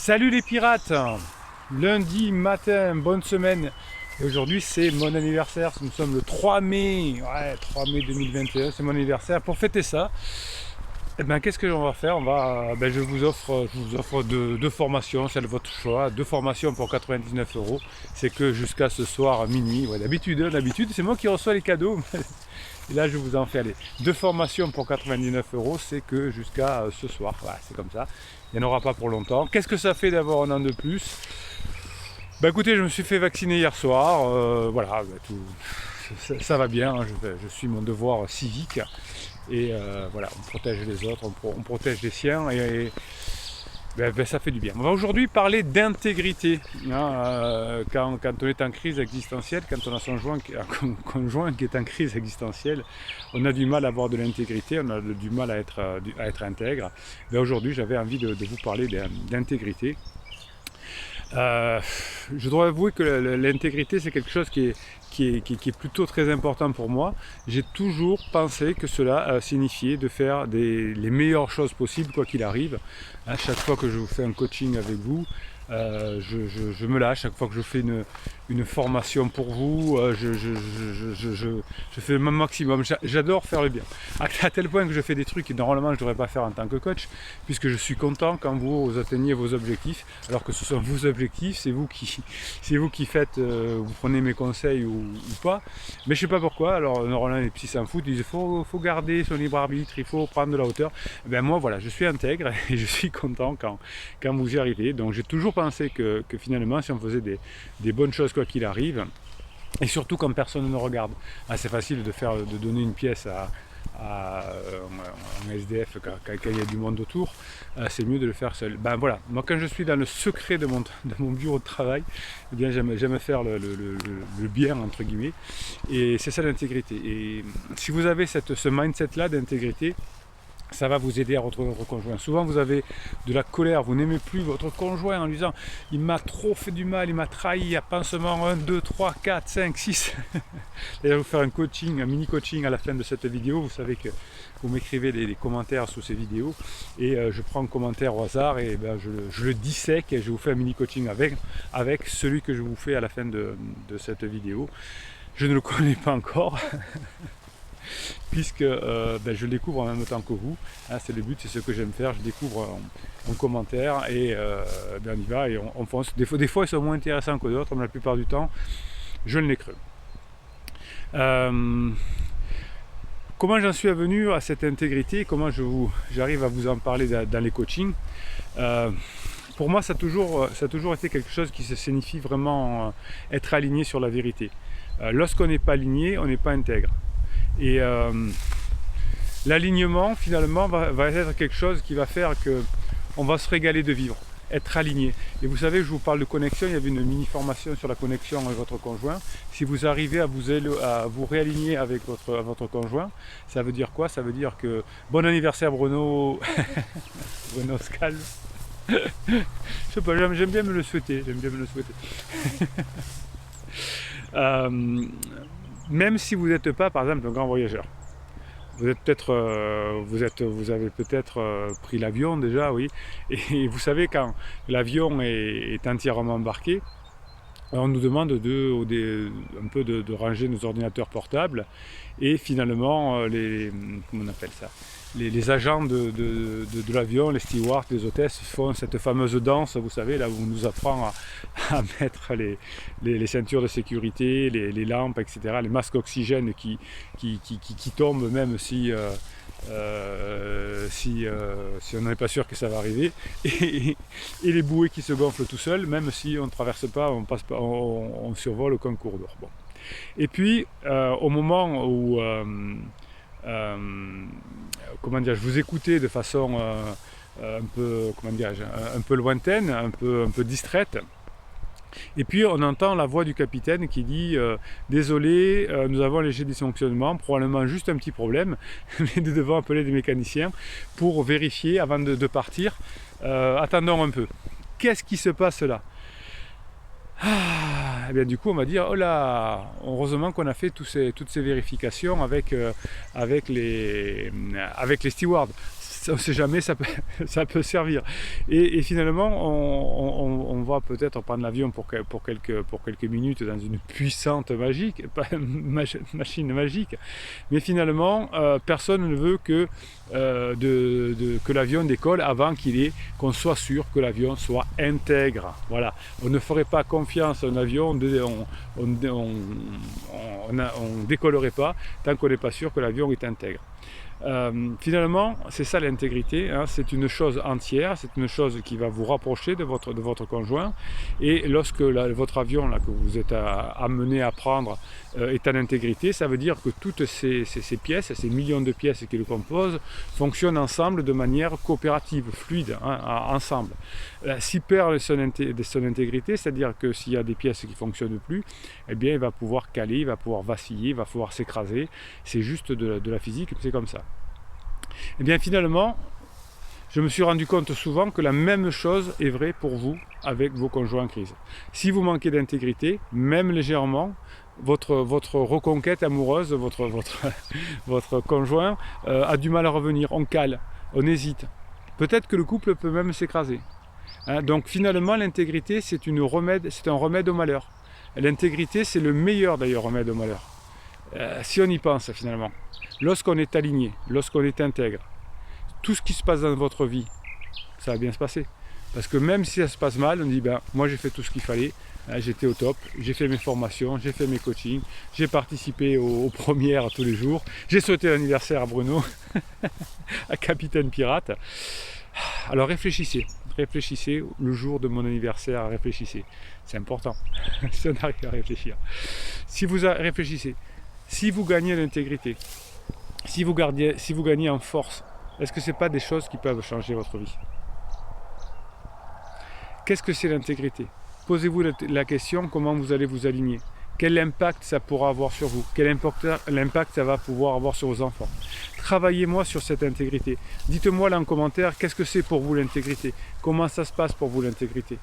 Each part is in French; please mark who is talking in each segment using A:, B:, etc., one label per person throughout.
A: Salut les pirates! Lundi matin, bonne semaine. Et aujourd'hui c'est mon anniversaire, nous sommes le 3 mai, 3 mai 2021, c'est mon anniversaire. Pour fêter ça, eh ben, qu'est-ce que l'on va faire? Je vous offre deux formations, c'est de votre choix, deux formations pour 99 euros. C'est que jusqu'à ce soir à minuit. Ouais, d'habitude, c'est moi qui reçois les cadeaux. Et là je vous en fais aller. Deux formations pour 99 euros, c'est que jusqu'à ce soir. Voilà, c'est comme ça. Il n'y en aura pas pour longtemps. Qu'est-ce que ça fait d'avoir un an de plus? Bah écoutez, je me suis fait vacciner hier soir. Ça va bien, hein, je suis mon devoir civique. Et voilà, on protège les autres, on protège les siens ça fait du bien. On va aujourd'hui parler d'intégrité. Quand on est en crise existentielle, quand on a un conjoint qui est en crise existentielle, on a du mal à avoir de l'intégrité, on a du mal à être intègre. Aujourd'hui, j'avais envie de vous parler d'intégrité. Je dois avouer que l'intégrité, c'est quelque chose qui est plutôt très important pour moi. J'ai toujours pensé que cela signifiait de faire les meilleures choses possibles, quoi qu'il arrive. À chaque fois que je vous fais un coaching avec vous, je me lâche. Chaque fois que je fais une formation pour vous, je fais mon maximum. J'adore faire le bien. À tel point que je fais des trucs que normalement je ne devrais pas faire en tant que coach, puisque je suis content quand vous atteignez vos objectifs, alors que ce sont vos objectifs, c'est vous qui faites, vous prenez mes conseils ou pas. Mais je ne sais pas pourquoi. Alors normalement les petits s'en foutent, ils disent faut garder son libre arbitre, il faut prendre de la hauteur. Moi voilà, je suis intègre et je suis content quand vous y arrivez. Donc j'ai toujours pensé que finalement si on faisait des bonnes choses quoi qu'il arrive, et surtout quand personne ne regarde, c'est facile de donner une pièce à un SDF quand il y a du monde autour, c'est mieux de le faire seul. Voilà, moi quand je suis dans le secret de mon bureau de travail, eh bien j'aime faire le bien entre guillemets, et c'est ça l'intégrité. Et si vous avez ce mindset là d'intégrité, ça va vous aider à retrouver votre conjoint. Souvent vous avez de la colère, vous n'aimez plus votre conjoint en lui disant il m'a trop fait du mal, il m'a trahi, il y a pansement 1, 2, 3, 4, 5, 6. D'ailleurs je vais vous faire un mini coaching à la fin de cette vidéo. Vous savez que vous m'écrivez des commentaires sous ces vidéos et je prends un commentaire au hasard et je le dissèque et je vous fais un mini coaching avec celui que je vous fais à la fin de cette vidéo. Je ne le connais pas encore. Puisque je le découvre en même temps que vous, c'est le but, c'est ce que j'aime faire, je découvre en commentaire et on y va et on fonce. Des fois ils sont moins intéressants que d'autres, mais la plupart du temps je ne les creux. Comment j'en suis venu à cette intégrité, comment j'arrive à vous en parler dans les coachings. Pour moi ça a toujours été quelque chose qui se signifie vraiment être aligné sur la vérité. Lorsqu'on n'est pas aligné, on n'est pas intègre. Et l'alignement finalement va être quelque chose qui va faire qu'on va se régaler de vivre, être aligné. Et vous savez, je vous parle de connexion, il y avait une mini formation sur la connexion avec votre conjoint. Si vous arrivez à vous réaligner avec votre conjoint, ça veut dire quoi? Ça veut dire que bon anniversaire Bruno. Bruno se calme. Je sais pas, j'aime bien me le souhaiter. Même si vous n'êtes pas, par exemple, un grand voyageur, vous avez peut-être pris l'avion déjà, oui, et vous savez quand l'avion est entièrement embarqué, on nous demande un peu de ranger nos ordinateurs portables et finalement comment on appelle ça, les agents de l'avion, les stewards, les hôtesses font cette fameuse danse, vous savez, là où on nous apprend à mettre les ceintures de sécurité, les lampes, etc., les masques oxygène qui tombent même si on n'est pas sûr que ça va arriver, et les bouées qui se gonflent tout seuls, même si on ne traverse pas, on survole aucun cours d'eau. Bon. Et puis au moment où je vous écoutais de façon un peu lointaine, un peu distraite. Et puis on entend la voix du capitaine qui dit désolé, nous avons un léger dysfonctionnement, probablement juste un petit problème, mais nous devons appeler des mécaniciens pour vérifier avant de partir. Attendons un peu. Qu'est-ce qui se passe là? Et bien du coup on va dire oh là, heureusement qu'on a fait toutes ces vérifications avec les stewards. on ne sait jamais, ça peut, ça peut servir. Et finalement, on va peut-être prendre l'avion pour quelques minutes dans une puissante magique, pas machine magique, mais finalement, personne ne veut que l'avion décolle avant qu'on soit sûr que l'avion soit intègre. Voilà. On ne ferait pas confiance à un avion, on décollerait pas tant qu'on n'est pas sûr que l'avion est intègre. Finalement, c'est ça l'intégrité, hein, c'est une chose entière, c'est une chose qui va vous rapprocher de votre conjoint, et lorsque votre avion là, que vous êtes amené à prendre est en intégrité, ça veut dire que toutes ces pièces, ces millions de pièces qui le composent, fonctionnent ensemble de manière coopérative, fluide, hein, ensemble. S'il perd son intégrité, c'est-à-dire que s'il y a des pièces qui ne fonctionnent plus, eh bien il va pouvoir caler, il va pouvoir vaciller, il va pouvoir s'écraser, c'est juste de la physique, c'est comme ça. Et bien finalement, je me suis rendu compte souvent que la même chose est vraie pour vous avec vos conjoints en crise. Si vous manquez d'intégrité, même légèrement, votre reconquête amoureuse, votre conjoint a du mal à revenir, on cale, on hésite. Peut-être que le couple peut même s'écraser. Hein, donc finalement, l'intégrité, c'est un remède au malheur. L'intégrité, c'est le meilleur d'ailleurs remède au malheur. Si on y pense finalement, lorsqu'on est aligné, lorsqu'on est intègre, tout ce qui se passe dans votre vie, ça va bien se passer. Parce que même si ça se passe mal, on dit ben moi j'ai fait tout ce qu'il fallait, hein, j'étais au top, j'ai fait mes formations, j'ai fait mes coachings, j'ai participé aux premières tous les jours, j'ai souhaité l'anniversaire à Bruno, à Capitaine Pirate. Alors réfléchissez le jour de mon anniversaire, réfléchissez, c'est important, si on arrive à réfléchir. Réfléchissez, si vous gagnez l'intégrité, si vous gagnez en force, est-ce que ce n'est pas des choses qui peuvent changer votre vie? Qu'est-ce que c'est l'intégrité? Posez-vous la question, comment vous allez vous aligner? Quel impact ça pourra avoir sur vous? Quel impact ça va pouvoir avoir sur vos enfants? Travaillez-moi sur cette intégrité. Dites-moi là en commentaire, qu'est-ce que c'est pour vous l'intégrité? Comment ça se passe pour vous l'intégrité?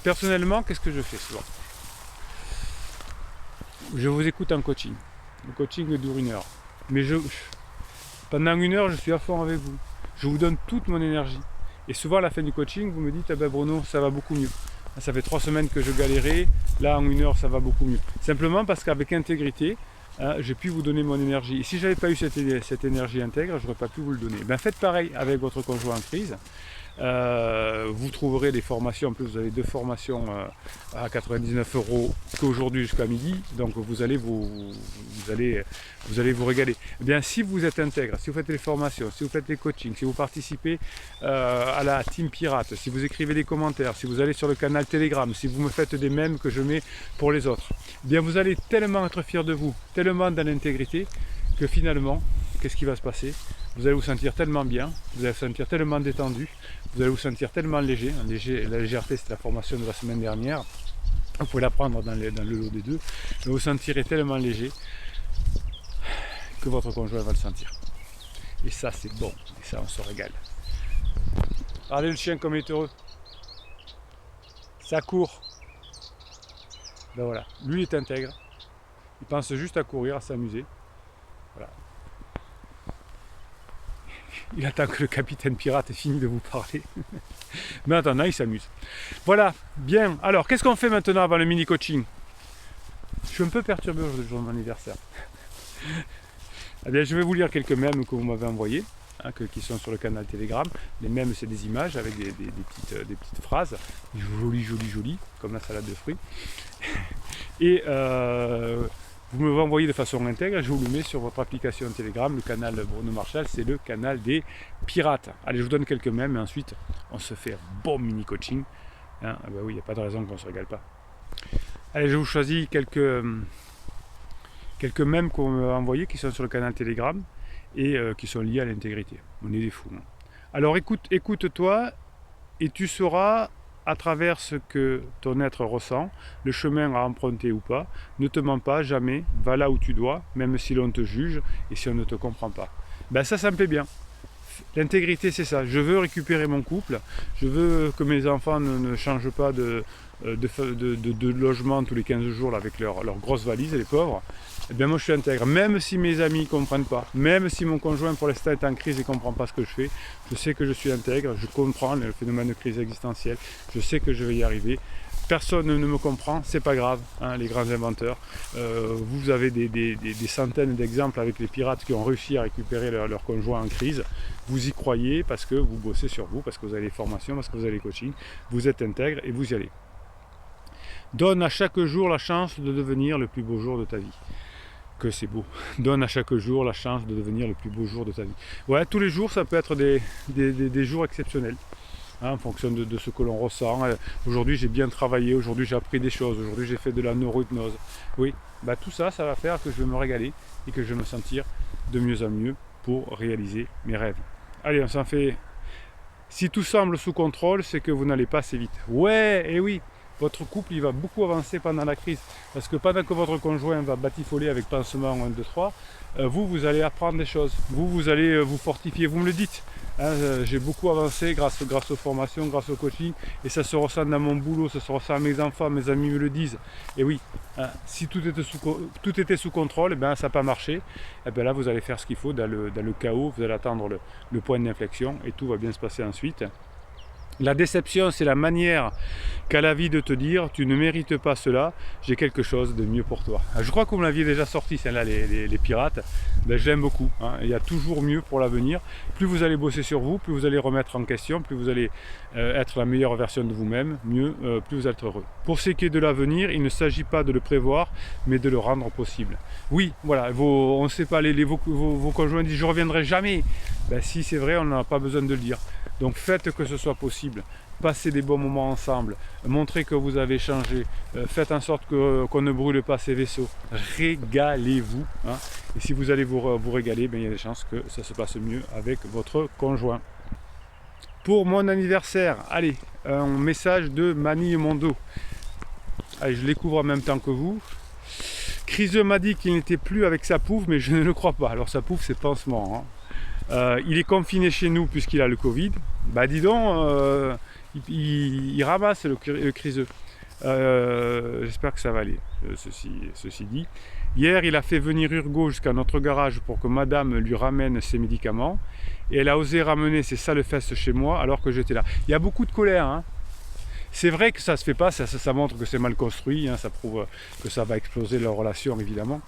A: Personnellement, qu'est-ce que je fais souvent? Je vous écoute en coaching. Le coaching dure 1 heure. Mais pendant 1 heure, je suis à fond avec vous. Je vous donne toute mon énergie. Et souvent, à la fin du coaching, vous me dites ah ben Bruno, ça va beaucoup mieux. Ça fait 3 semaines que je galérais. Là, en 1 heure, ça va beaucoup mieux. Simplement parce qu'avec intégrité, j'ai pu vous donner mon énergie. Et si je n'avais pas eu cette énergie intègre, je n'aurais pas pu vous le donner. Ben, faites pareil avec votre conjoint en crise. Vous trouverez des formations, en plus vous avez 2 formations à 99 € qu'aujourd'hui jusqu'à midi, donc vous allez vous régaler. Eh bien, si vous êtes intègre, si vous faites les formations, si vous faites les coachings, si vous participez à la Team Pirate, si vous écrivez des commentaires, si vous allez sur le canal Telegram, si vous me faites des mèmes que je mets pour les autres, eh bien vous allez tellement être fier de vous, tellement dans l'intégrité, que finalement, qu'est-ce qui va se passer? Vous allez vous sentir tellement bien, vous allez vous sentir tellement détendu, vous allez vous sentir tellement léger. La légèreté, c'est la formation de la semaine dernière. Vous pouvez la prendre dans le lot des 2. Mais vous sentirez tellement léger que votre conjoint va le sentir. Et ça, c'est bon. Et ça, on se régale. Regardez le chien comme il est heureux. Ça court. Ben voilà. Lui, il est intègre. Il pense juste à courir, à s'amuser. Voilà. Il attend que le capitaine pirate ait fini de vous parler. Mais en attendant, il s'amuse. Voilà, bien. Alors, qu'est-ce qu'on fait maintenant avant le mini-coaching? Je suis un peu perturbé aujourd'hui, le jour de mon anniversaire. Eh bien, je vais vous lire quelques mèmes que vous m'avez envoyés, hein, qui sont sur le canal Telegram. Les mèmes, c'est des images avec des petites phrases, jolies, comme la salade de fruits. Et vous me l'envoyez de façon intègre, je vous le mets sur votre application Telegram, le canal Bruno Marchal, c'est le canal des pirates. Allez, je vous donne quelques mèmes et ensuite on se fait un bon mini coaching. Hein, ah bah oui, il n'y a pas de raison qu'on ne se régale pas. Allez, je vous choisis quelques mèmes qu'on m'a envoyés qui sont sur le canal Telegram et qui sont liés à l'intégrité. On est des fous. Hein. Alors écoute-toi et tu sauras à travers ce que ton être ressent, le chemin à emprunter ou pas. Ne te mens pas, jamais, va là où tu dois, même si l'on te juge et si on ne te comprend pas. Ben ça me plaît bien. L'intégrité, c'est ça. Je veux récupérer mon couple, je veux que mes enfants ne changent pas de logement tous les 15 jours là, avec leurs grosses valises, les pauvres. eh bien moi je suis intègre. Même si mes amis ne comprennent pas, même si mon conjoint pour l'instant est en crise et ne comprend pas ce que je fais, je sais que je suis intègre, je comprends le phénomène de crise existentielle, je sais que je vais y arriver. Personne ne me comprend, c'est pas grave, hein, les grands inventeurs. Vous avez des centaines d'exemples avec les pirates qui ont réussi à récupérer leur conjoint en crise. Vous y croyez parce que vous bossez sur vous, parce que vous avez les formations, parce que vous avez les coachings, vous êtes intègre et vous y allez. Donne à chaque jour la chance de devenir le plus beau jour de ta vie. Que c'est beau. Donne à chaque jour la chance de devenir le plus beau jour de ta vie. Ouais, tous les jours, ça peut être des jours exceptionnels. Hein, en fonction de ce que l'on ressent. Aujourd'hui j'ai bien travaillé, aujourd'hui j'ai appris des choses, aujourd'hui j'ai fait de la neurohypnose. Oui, bah, tout ça, ça va faire que je vais me régaler et que je vais me sentir de mieux en mieux pour réaliser mes rêves. Allez, on s'en fait. Si tout semble sous contrôle, c'est que vous n'allez pas assez vite. Ouais, et oui, votre couple il va beaucoup avancer pendant la crise. Parce que pendant que votre conjoint va batifoler avec pansement 1, 2, 3, vous allez apprendre des choses. Vous allez vous fortifier, vous me le dites. Hein, j'ai beaucoup avancé grâce aux formations, grâce au coaching, et ça se ressent dans mon boulot, ça se ressent à mes enfants, mes amis me le disent. Et oui, hein, si tout était sous contrôle, et ben, ça n'a pas marché. Et ben là, vous allez faire ce qu'il faut dans le chaos, vous allez attendre le point d'inflexion et tout va bien se passer ensuite. La déception, c'est la manière qu'a la vie de te dire tu ne mérites pas cela, j'ai quelque chose de mieux pour toi. Je crois que vous me l'aviez déjà sorti, celle-là, les pirates. Ben, je l'aime beaucoup. Hein. Il y a toujours mieux pour l'avenir. Plus vous allez bosser sur vous, plus vous allez remettre en question, plus vous allez être la meilleure version de vous-même, mieux, plus vous êtes heureux. Pour ce qui est de l'avenir, il ne s'agit pas de le prévoir, mais de le rendre possible. Oui, voilà, on ne sait pas, vos conjoints disent je ne reviendrai jamais. Ben, si c'est vrai, on n'a pas besoin de le dire. Donc faites que ce soit possible, passez des bons moments ensemble, montrez que vous avez changé, faites en sorte qu'on ne brûle pas ces vaisseaux, régalez-vous. Hein. Et si vous allez vous régaler, ben, il y a des chances que ça se passe mieux avec votre conjoint. Pour mon anniversaire, allez, un message de Mani Mondo. Allez, je les couvre en même temps que vous. Criseux m'a dit qu'il n'était plus avec sa pouffe, mais je ne le crois pas. Alors sa pouffe, c'est pansement. Hein. Il est confiné chez nous puisqu'il a le Covid. Bah dis donc, il ramasse le criseux. J'espère que ça va aller, ceci dit. Hier, il a fait venir Urgo jusqu'à notre garage pour que madame lui ramène ses médicaments. Et elle a osé ramener ses sales fesses chez moi alors que j'étais là. Il y a beaucoup de colère. Hein. C'est vrai que ça ne se fait pas, ça montre que c'est mal construit. Hein, ça prouve que ça va exploser leur relation, évidemment.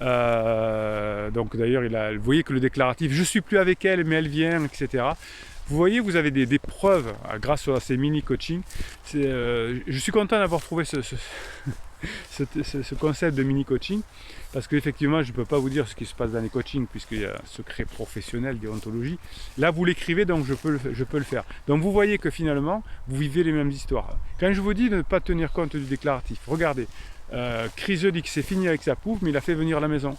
A: Donc d'ailleurs, vous voyez que le déclaratif, je suis plus avec elle, mais elle vient, etc. Vous voyez, vous avez des preuves grâce à ces mini-coachings. Je suis content d'avoir trouvé ce concept de mini-coaching, parce qu'effectivement, je ne peux pas vous dire ce qui se passe dans les coachings, puisqu'il y a un secret professionnel, déontologie. Là, vous l'écrivez, donc je peux le faire. Donc vous voyez que finalement, vous vivez les mêmes histoires. Quand je vous dis de ne pas tenir compte du déclaratif, regardez, Criseux dit que c'est fini avec sa pouffe, mais il a fait venir à la maison.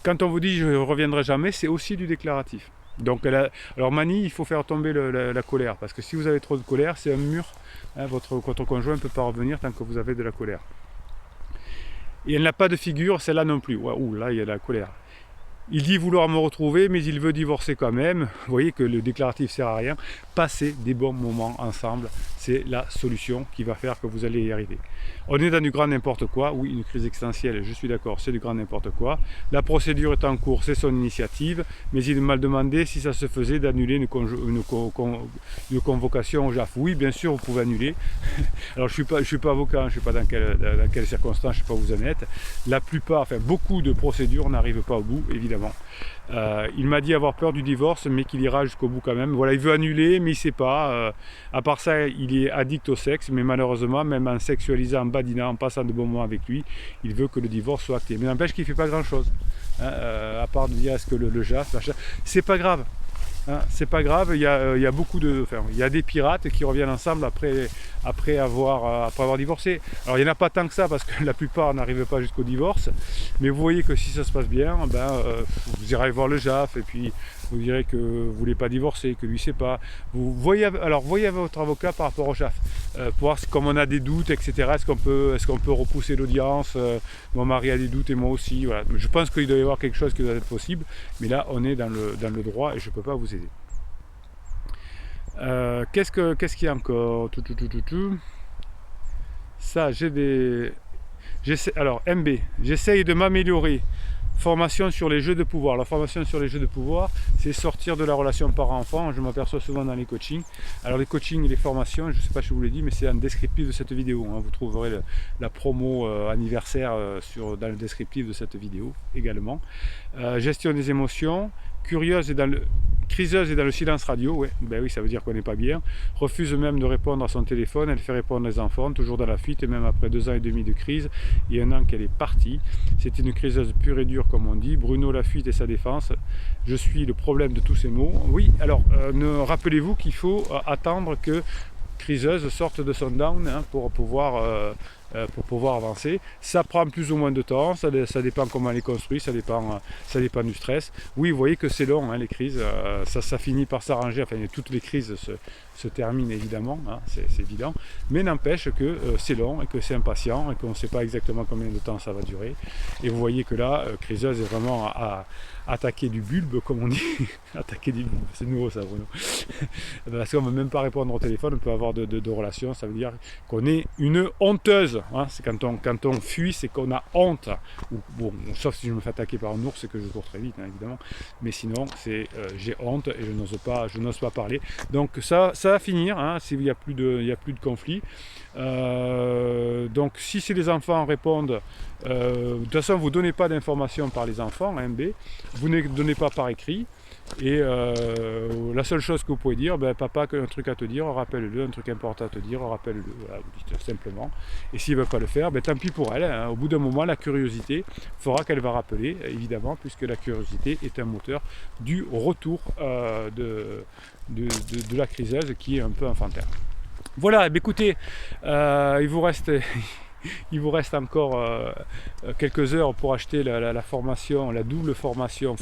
A: Quand on vous dit je ne reviendrai jamais, c'est aussi du déclaratif. Donc, alors Mani, il faut faire tomber la colère, parce que si vous avez trop de colère, c'est un mur. Hein, votre conjoint ne peut pas revenir tant que vous avez de la colère. Et elle n'a pas de figure, celle-là non plus. Ouais, ouh, là, il y a de la colère. Il dit vouloir me retrouver, mais il veut divorcer quand même. Vous voyez que le déclaratif ne sert à rien. Passez des bons moments ensemble, c'est la solution qui va faire que vous allez y arriver. On est dans du grand n'importe quoi. Oui, une crise existentielle, je suis d'accord, c'est du grand n'importe quoi. La procédure est en cours, c'est son initiative, mais il m'a demandé si ça se faisait d'annuler une convocation au JAF. Oui, bien sûr, vous pouvez annuler. Alors, je suis pas avocat, je ne sais pas dans quelles circonstances, je ne sais pas où vous en êtes. La plupart, enfin beaucoup de procédures n'arrivent pas au bout, évidemment. Il m'a dit avoir peur du divorce, mais qu'il ira jusqu'au bout quand même. Voilà, il veut annuler, mais il ne sait pas. À part ça, il est addict au sexe, mais malheureusement, même en sexualisant, en badinant, en passant de bons moments avec lui, il veut que le divorce soit acté. Mais n'empêche qu'il ne fait pas grand-chose. Hein, à part de dire est-ce que le JAF, c'est pas grave. Hein, c'est pas grave, il y a beaucoup il y a des pirates qui reviennent ensemble après avoir divorcé. Alors il n'y en a pas tant que ça parce que la plupart n'arrivent pas jusqu'au divorce, mais vous voyez que si ça se passe bien, vous irez voir le JAF et puis vous direz que vous ne voulez pas divorcer, que lui sait pas. Voyez votre avocat par rapport au JAF, pour voir comme on a des doutes, etc. Est-ce qu'on peut repousser l'audience, mon mari a des doutes et moi aussi. Voilà. Je pense qu'il doit y avoir quelque chose qui doit être possible, mais là on est dans le droit et je ne peux pas vous aider. Qu'est-ce qu'il y a encore? Ça, j'ai des... Alors, MB, j'essaye de m'améliorer. Formation sur les jeux de pouvoir. La formation sur les jeux de pouvoir, c'est sortir de la relation parent-enfant. Je m'aperçois souvent dans les coachings. Alors les coachings et les formations, je ne sais pas si je vous l'ai dit, mais c'est en descriptif de cette vidéo. Vous trouverez la promo anniversaire dans le descriptif de cette vidéo également. Gestion des émotions, curieuse et criseuse et dans le silence radio, ouais. Ben oui, ça veut dire qu'on n'est pas bien. Refuse même de répondre à son téléphone, elle fait répondre les enfants, toujours dans la fuite, et même après 2 ans et demi de crise, et 1 an qu'elle est partie. C'est une criseuse pure et dure, comme on dit. Bruno, la fuite et sa défense. Je suis le problème de tous ces mots. Oui, alors, rappelez-vous qu'il faut attendre que criseuse sorte de son down pour pouvoir avancer. Ça prend plus ou moins de temps, ça dépend comment elle est construite, ça dépend du stress. Oui, vous voyez que c'est long, les crises, ça finit par s'arranger, enfin toutes les crises se terminent évidemment, c'est évident, mais n'empêche que c'est long et que c'est impatient et qu'on ne sait pas exactement combien de temps ça va durer. Et vous voyez que là, criseuse est vraiment à attaquer du bulbe, comme on dit. Attaquer du bulbe, c'est nouveau ça, Bruno. Parce qu'on ne peut même pas répondre au téléphone, on peut avoir de relations, ça veut dire qu'on est une honteuse. C'est quand on fuit, c'est qu'on a honte. Bon, sauf si je me fais attaquer par un ours, c'est que je cours très vite, évidemment. Mais sinon, c'est j'ai honte et je n'ose pas parler. Donc ça va finir, s'il n'y a plus de conflit. Donc si c'est les enfants répondent, de toute façon vous ne donnez pas d'informations par les enfants, MB, vous ne donnez pas par écrit. Et la seule chose que vous pouvez dire, papa a un truc à te dire, rappelle-le, un truc important à te dire, rappelle-le, voilà, vous dites simplement. Et s'il ne veut pas le faire, tant pis pour elle, au bout d'un moment la curiosité fera qu'elle va rappeler, évidemment, puisque la curiosité est un moteur du retour de la criseuse qui est un peu enfantin. Voilà, écoutez, il vous reste encore quelques heures pour acheter la formation, la double formation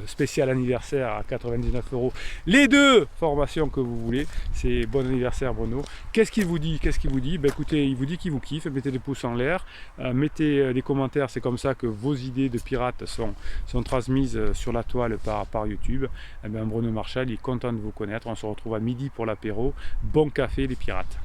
A: spéciale anniversaire à 99 €. Les 2 formations que vous voulez. C'est bon anniversaire Bruno. Qu'est-ce qu'il vous dit? Écoutez, il vous dit qu'il vous kiffe. Mettez des pouces en l'air, mettez des commentaires. C'est comme ça que vos idées de pirates sont transmises sur la toile par YouTube. Bruno Marchal, il est content de vous connaître. On se retrouve à midi pour l'apéro. Bon café les pirates.